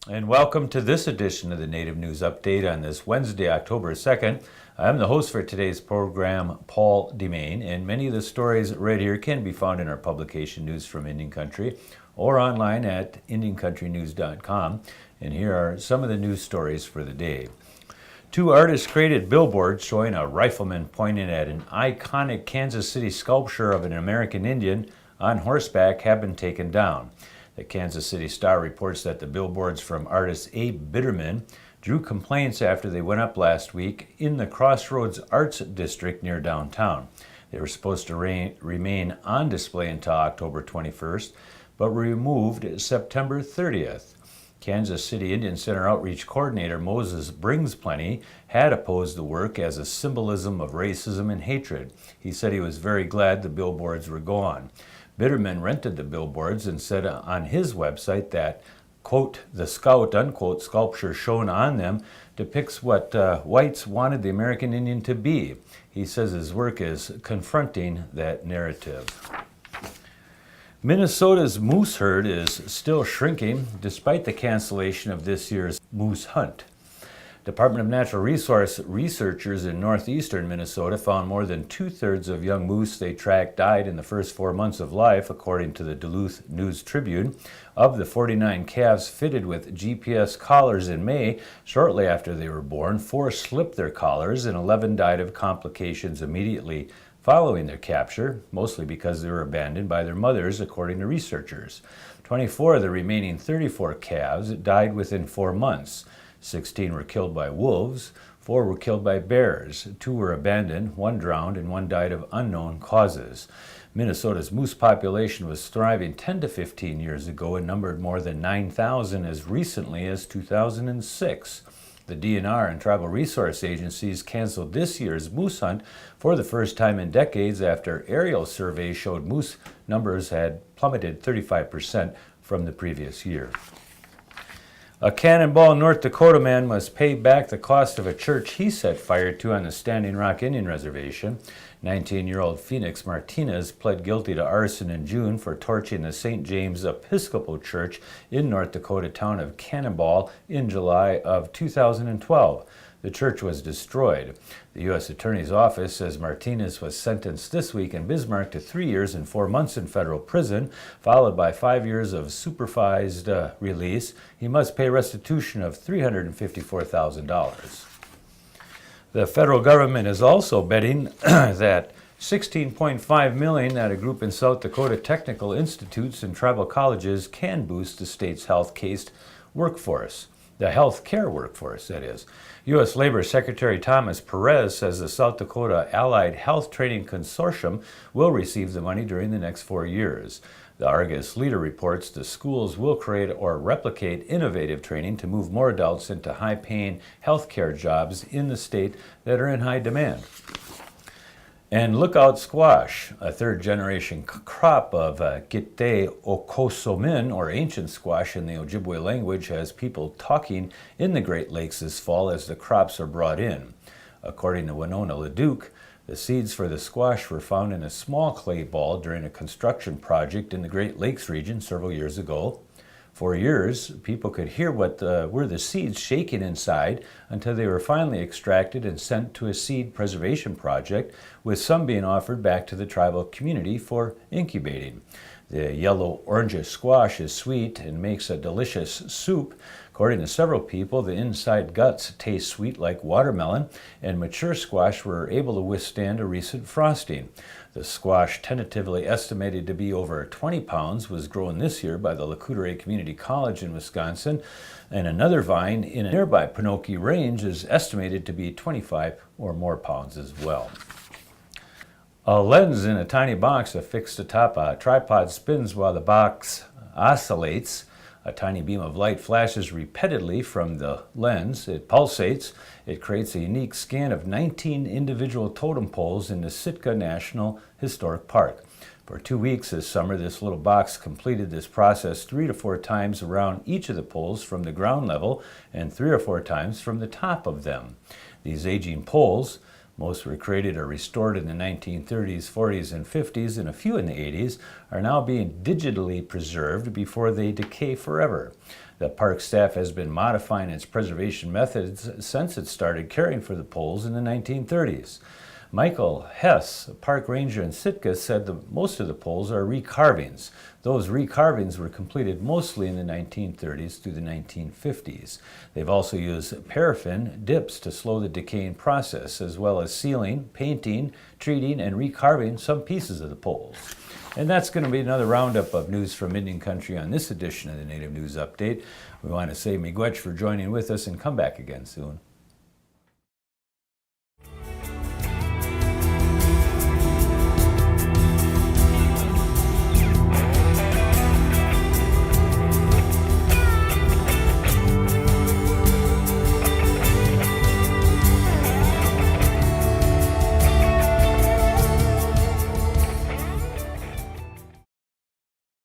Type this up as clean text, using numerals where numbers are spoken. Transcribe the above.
And welcome to this edition of the Native News Update on this Wednesday, October 2nd. I'm the host for today's program, Paul DeMaine, and many of the stories right here can be found in our publication News from Indian Country or online at IndianCountryNews.com. And here are some of the news stories for the day. Two artists created billboards showing a rifleman pointing at an iconic Kansas City sculpture of an American Indian on horseback have been taken down. The Kansas City Star reports that the billboards from artist Abe Bitterman drew complaints after they went up last week in the Crossroads Arts District near downtown. They were supposed to remain on display until October 21st, but were removed September 30th. Kansas City Indian Center Outreach Coordinator Moses Brings-Plenty had opposed the work as a symbolism of racism and hatred. He said he was very glad the billboards were gone. Bitterman rented the billboards and said on his website that, quote, the scout, unquote, sculpture shown on them depicts what whites wanted the American Indian to be. He says his work is confronting that narrative. Minnesota's moose herd is still shrinking despite the cancellation of this year's moose hunt. Department of Natural Resource researchers in northeastern Minnesota found more than two-thirds of young moose they tracked died in the first 4 months of life, according to the Duluth News-Tribune. Of the 49 calves fitted with GPS collars in May, shortly after they were born, 4 slipped their collars and 11 died of complications immediately following their capture, mostly because they were abandoned by their mothers, according to researchers. 24 of the remaining 34 calves died within 4 months. 16 were killed by wolves, 4 were killed by bears, 2 were abandoned, 1 drowned, and 1 died of unknown causes. Minnesota's moose population was thriving 10 to 15 years ago and numbered more than 9,000 as recently as 2006. The DNR and tribal resource agencies canceled this year's moose hunt for the first time in decades after aerial surveys showed moose numbers had plummeted 35% from the previous year. A Cannonball, North Dakota man must pay back the cost of a church he set fire to on the Standing Rock Indian Reservation. 19-year-old Phoenix Martinez pled guilty to arson in June for torching the St. James Episcopal Church in North Dakota town of Cannonball in July of 2012. The church was destroyed. The U.S. Attorney's Office says Martinez was sentenced this week in Bismarck to 3 years and 4 months in federal prison, followed by 5 years of supervised release. He must pay restitution of $354,000. The federal government is also betting that $16.5 million at a group in South Dakota technical institutes and tribal colleges can boost the state's health-cased workforce. The health care workforce, that is. U.S. Labor Secretary Thomas Perez says the South Dakota Allied Health Training Consortium will receive the money during the next 4 years. The Argus Leader reports the schools will create or replicate innovative training to move more adults into high-paying health care jobs in the state that are in high demand. And lookout squash, a third-generation crop of Gite okosomin, or ancient squash in the Ojibwe language, has people talking in the Great Lakes this fall as the crops are brought in. According to Winona Leduc, the seeds for the squash were found in a small clay ball during a construction project in the Great Lakes region several years ago. For years, people could hear what were the seeds shaking inside until they were finally extracted and sent to a seed preservation project, with some being offered back to the tribal community for incubating. The yellow orangish squash is sweet and makes a delicious soup. According to several people, the inside guts taste sweet like watermelon, and mature squash were able to withstand a recent frosting. The squash, tentatively estimated to be over 20 pounds, was grown this year by the Lac-Courte Community College in Wisconsin, and another vine in a nearby Pinocchio Range is estimated to be 25 or more pounds as well. A lens in a tiny box affixed atop a tripod spins while the box oscillates. A tiny beam of light flashes repeatedly from the lens. It pulsates. It creates a unique scan of 19 individual totem poles in the Sitka National Historic Park. For 2 weeks this summer, this little box completed this process 3 to 4 times around each of the poles from the ground level and 3 or 4 times from the top of them. These aging poles, Most were created or restored in the 1930s, 40s, and 50s, and a few in the 80s are now being digitally preserved before they decay forever. The park staff has been modifying its preservation methods since it started caring for the poles in the 1930s. Michael Hess, a park ranger in Sitka, said that most of the poles are recarvings. Those recarvings were completed mostly in the 1930s through the 1950s. They've also used paraffin dips to slow the decaying process, as well as sealing, painting, treating, and recarving some pieces of the poles. And that's going to be another roundup of news from Indian Country on this edition of the Native News Update. We want to say miigwech for joining with us, and come back again soon.